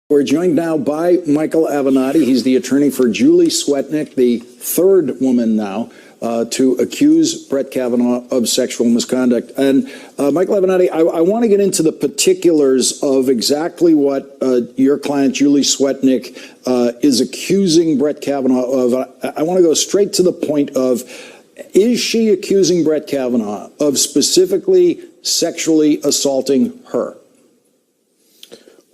We're joined now by Michael Avenatti. He's the attorney for Julie Swetnick, the third woman now to accuse Brett Kavanaugh of sexual misconduct. And Michael Avenatti, I want to get into the particulars of exactly what your client, Julie Swetnick, is accusing Brett Kavanaugh of. I want to go straight to the point of, is she accusing Brett Kavanaugh of specifically sexually assaulting her?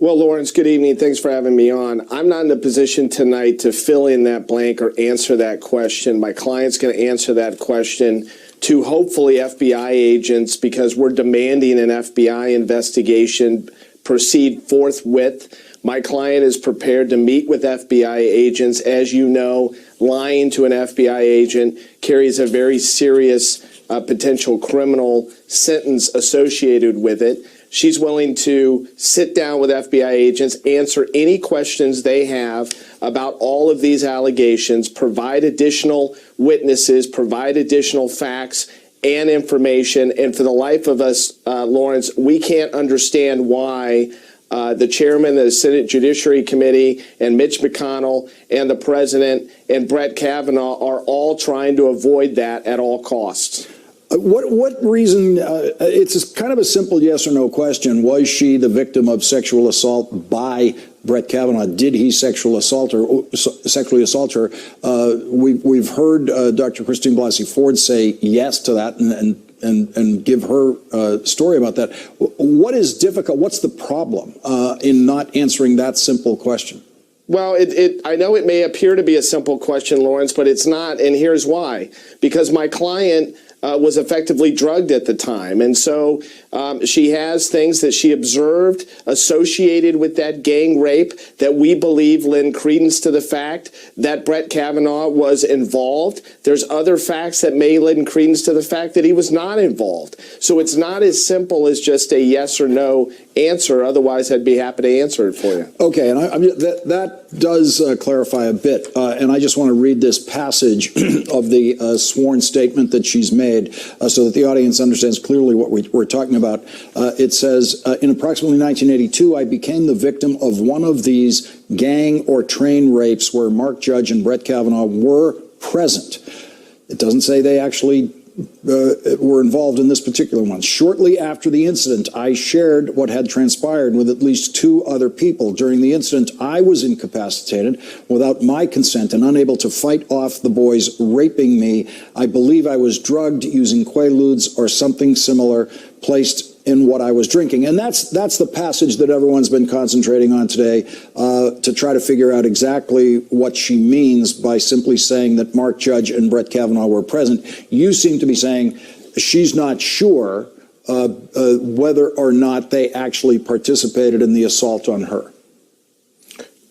Well, Lawrence, good evening. Thanks for having me on. I'm not in a position tonight to fill in that blank or answer that question. My client's going to answer that question to hopefully FBI agents, because we're demanding an FBI investigation proceed forthwith. My client is prepared to meet with FBI agents. As you know, lying to an FBI agent carries a very serious potential criminal sentence associated with it. She's willing to sit down with FBI agents, answer any questions they have about all of these allegations, provide additional witnesses, provide additional facts and information. And for the life of us, Lawrence, we can't understand why the chairman of the Senate Judiciary Committee and Mitch McConnell and the president and Brett Kavanaugh are all trying to avoid that at all costs. What reason, it's kind of a simple yes or no question. Was she the victim of sexual assault by Brett Kavanaugh? Did he sexually assault her? We've heard Dr. Christine Blasey Ford say yes to that and give her story about that. What is difficult? What's the problem in not answering that simple question? Well, I know it may appear to be a simple question, Lawrence, but it's not, and here's why. Because my client was effectively drugged at the time. And so she has things that she observed associated with that gang rape that we believe lend credence to the fact that Brett Kavanaugh was involved. There's other facts that may lend credence to the fact that he was not involved. So it's not as simple as just a yes or no answer. Otherwise, I'd be happy to answer it for you. Okay, and that does clarify a bit. And I just want to read this passage of the sworn statement that she's made so that the audience understands clearly what we're talking about. It says, in approximately 1982, I became the victim of one of these gang or train rapes where Mark Judge and Brett Kavanaugh were present. It doesn't say they actually were involved in this particular one. Shortly after the incident, I shared what had transpired with at least two other people. During the incident, I was incapacitated without my consent and unable to fight off the boys raping me. I believe I was drugged using Quaaludes or something similar placed in what I was drinking. And that's the passage that everyone's been concentrating on today to try to figure out exactly what she means by simply saying that Mark Judge and Brett Kavanaugh were present. You seem to be saying she's not sure whether or not they actually participated in the assault on her.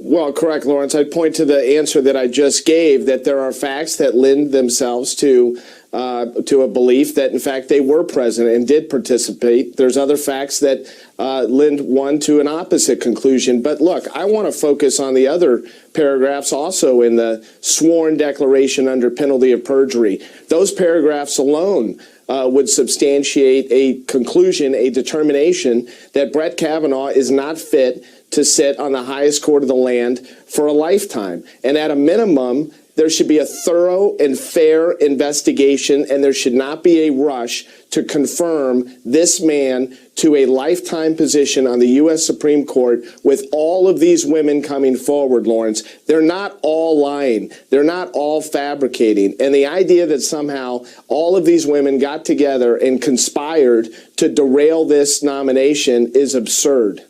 Well, correct, Lawrence. I'd point to the answer that I just gave, that there are facts that lend themselves to a belief that, in fact, they were present and did participate. There's other facts that lend one to an opposite conclusion. But look, I want to focus on the other paragraphs also in the sworn declaration under penalty of perjury. Those paragraphs alone would substantiate a conclusion, a determination that Brett Kavanaugh is not fit to sit on the highest court of the land for a lifetime. And at a minimum, there should be a thorough and fair investigation, and there should not be a rush to confirm this man to a lifetime position on the U.S. Supreme Court with all of these women coming forward, Lawrence. They're not all lying. They're not all fabricating. And the idea that somehow all of these women got together and conspired to derail this nomination is absurd.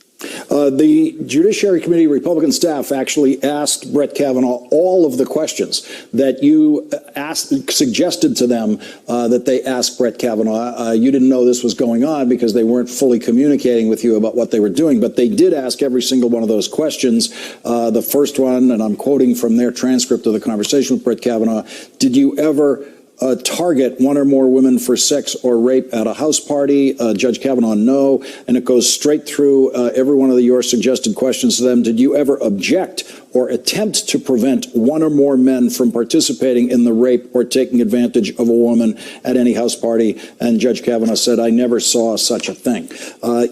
The Judiciary Committee Republican staff actually asked Brett Kavanaugh all of the questions that you suggested to them that they asked Brett Kavanaugh. You didn't know this was going on because they weren't fully communicating with you about what they were doing, but they did ask every single one of those questions. The first one, and I'm quoting from their transcript of the conversation with Brett Kavanaugh, did you ever target one or more women for sex or rape at a house party? Judge Kavanaugh, no. And it goes straight through every one of your suggested questions to them. Did you ever object or attempt to prevent one or more men from participating in the rape or taking advantage of a woman at any house party? And Judge Kavanaugh said, I never saw such a thing.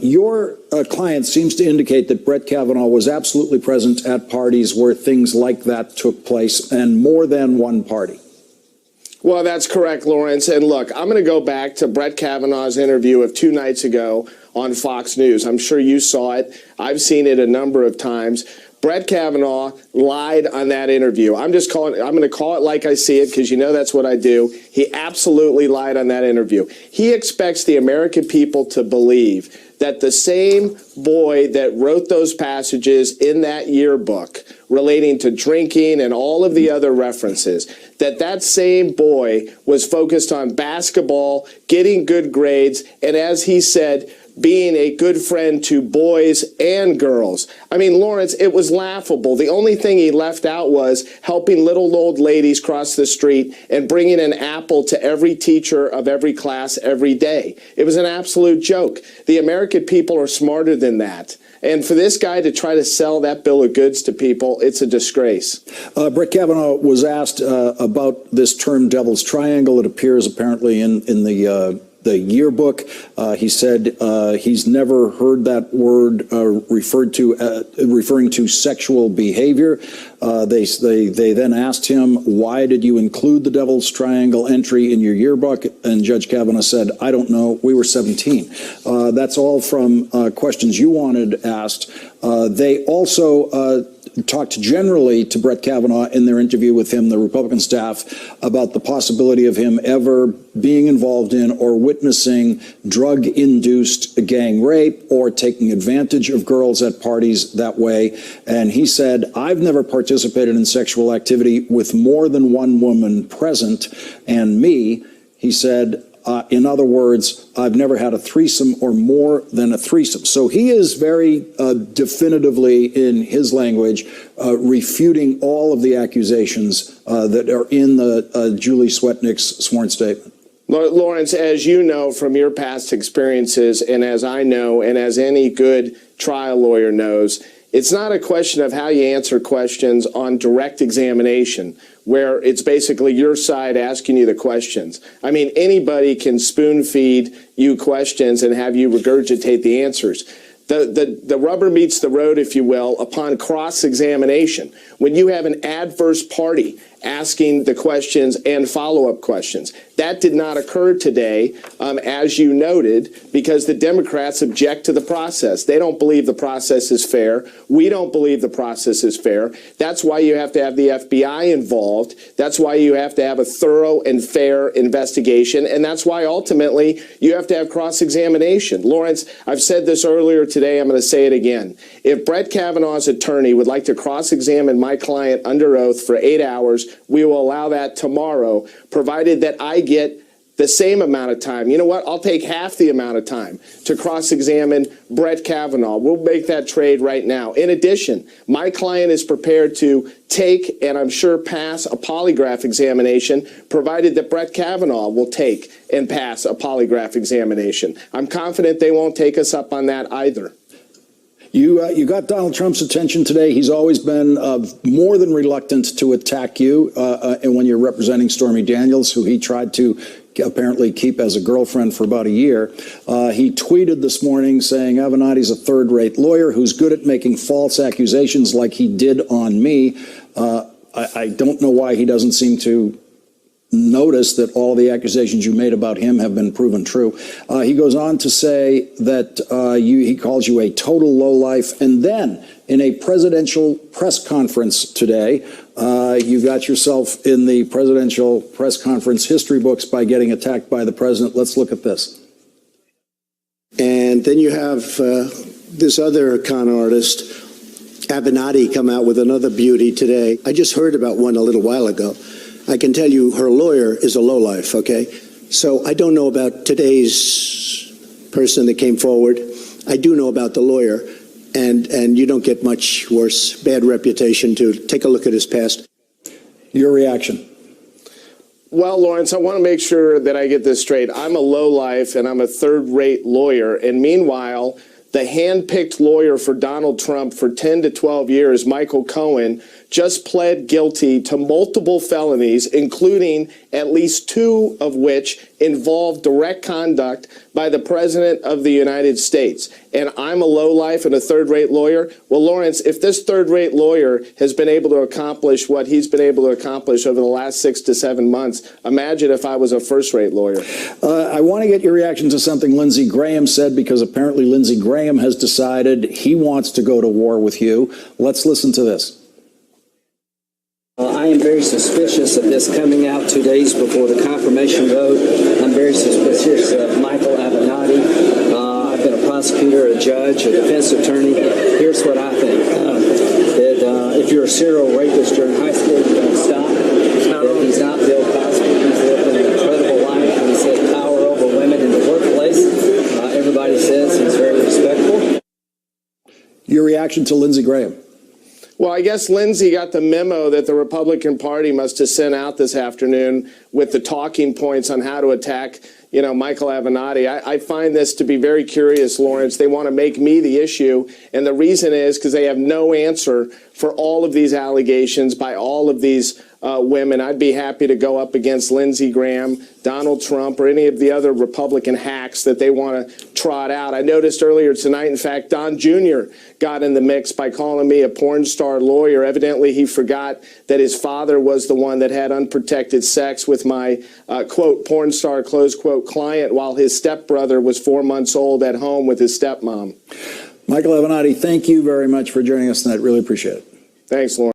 Your client seems to indicate that Brett Kavanaugh was absolutely present at parties where things like that took place, and more than one party. Well, that's correct, Lawrence. And look, I'm going to go back to Brett Kavanaugh's interview of 2 nights ago on Fox News. I'm sure you saw it. I've seen it a number of times. Brett Kavanaugh lied on that interview. I'm going to call it like I see it, because you know that's what I do. He absolutely lied on that interview. He expects the American people to believe that the same boy that wrote those passages in that yearbook relating to drinking and all of the other references, that same boy was focused on basketball, getting good grades, and as he said, being a good friend to boys and girls. I mean, Lawrence, it was laughable. The only thing he left out was helping little old ladies cross the street and bringing an apple to every teacher of every class every day. It was an absolute joke. The American people are smarter than that. And for this guy to try to sell that bill of goods to people, it's a disgrace. Brett Kavanaugh was asked about this term Devil's Triangle. It appears apparently in the yearbook. He said he's never heard that word referring to sexual behavior. They then asked him, why did you include the Devil's Triangle entry in your yearbook? And Judge Kavanaugh said, I don't know. We were 17. That's all from questions you wanted asked. They also talked generally to Brett Kavanaugh in their interview with him, the Republican staff, about the possibility of him ever being involved in or witnessing drug-induced gang rape or taking advantage of girls at parties that way. And he said, I've never participated in sexual activity with more than one woman present, and me, he said, in other words, I've never had a threesome or more than a threesome. So he is very definitively, in his language, refuting all of the accusations that are in the Julie Swetnick's sworn statement. Lawrence, as you know from your past experiences, and as I know, and as any good trial lawyer knows, it's not a question of how you answer questions on direct examination, where it's basically your side asking you the questions. I mean, anybody can spoon feed you questions and have you regurgitate the answers. The rubber meets the road, if you will, upon cross-examination. When you have an adverse party asking the questions and follow-up questions. That did not occur today, as you noted, because the Democrats object to the process. They don't believe the process is fair. We don't believe the process is fair. That's why you have to have the FBI involved. That's why you have to have a thorough and fair investigation. And that's why ultimately you have to have cross-examination. Lawrence, I've said this earlier today. I'm going to say it again. If Brett Kavanaugh's attorney would like to cross-examine my client under oath for 8 hours, we will allow that tomorrow, provided that I get the same amount of time. You know what? I'll take half the amount of time to cross-examine Brett Kavanaugh. We'll make that trade right now. In addition, my client is prepared to take, and I'm sure pass, a polygraph examination, provided that Brett Kavanaugh will take and pass a polygraph examination. I'm confident they won't take us up on that either. You got Donald Trump's attention today. He's always been more than reluctant to attack you, and when you're representing Stormy Daniels, who he tried to apparently keep as a girlfriend for about a year. He tweeted this morning saying Avenatti's a third-rate lawyer who's good at making false accusations like he did on me. I don't know why he doesn't seem to notice that all the accusations you made about him have been proven true. He goes on to say that he calls you a total lowlife. And then in a presidential press conference today, you got yourself in the presidential press conference history books by getting attacked by the president. Let's look at this. And then you have this other con artist, Avenatti, come out with another beauty today. I just heard about one a little while ago. I can tell you her lawyer is a lowlife, okay? So I don't know about today's person that came forward. I do know about the lawyer, and you don't get much worse, bad reputation to take a look at his past. Your reaction? Well, Lawrence, I want to make sure that I get this straight. I'm a lowlife and I'm a third-rate lawyer. And meanwhile, the hand-picked lawyer for Donald Trump for 10 to 12 years, Michael Cohen, just pled guilty to multiple felonies, including at least 2 of which involve direct conduct by the President of the United States. And I'm a lowlife and a third-rate lawyer. Well, Lawrence, if this third-rate lawyer has been able to accomplish what he's been able to accomplish over the last 6 to 7 months, imagine if I was a first-rate lawyer. I want to get your reaction to something Lindsey Graham said, because apparently Lindsey Graham has decided he wants to go to war with you. Let's listen to this. I am very suspicious of this coming out 2 days before the confirmation vote. I'm very suspicious of Michael Avenatti. I've been a prosecutor, a judge, a defense attorney. Here's what I think. That if you're a serial rapist during high school, you don't stop. That he's not Bill Cosby. He's lived an incredible life. And he's had power over women in the workplace. Everybody says he's very respectful. Your reaction to Lindsey Graham? Well, I guess Lindsey got the memo that the Republican Party must have sent out this afternoon with the talking points on how to attack, Michael Avenatti. I find this to be very curious, Lawrence. They want to make me the issue, and the reason is because they have no answer for all of these allegations by all of these women. I'd be happy to go up against Lindsey Graham, Donald Trump, or any of the other Republican hacks that they want to trot out. I noticed earlier tonight, in fact, Don Jr. got in the mix by calling me a porn star lawyer. Evidently, he forgot that his father was the one that had unprotected sex with my, quote, porn star, close quote, client, while his stepbrother was 4 months old at home with his stepmom. Michael Avenatti, thank you very much for joining us tonight. Really appreciate it. Thanks, Lawrence.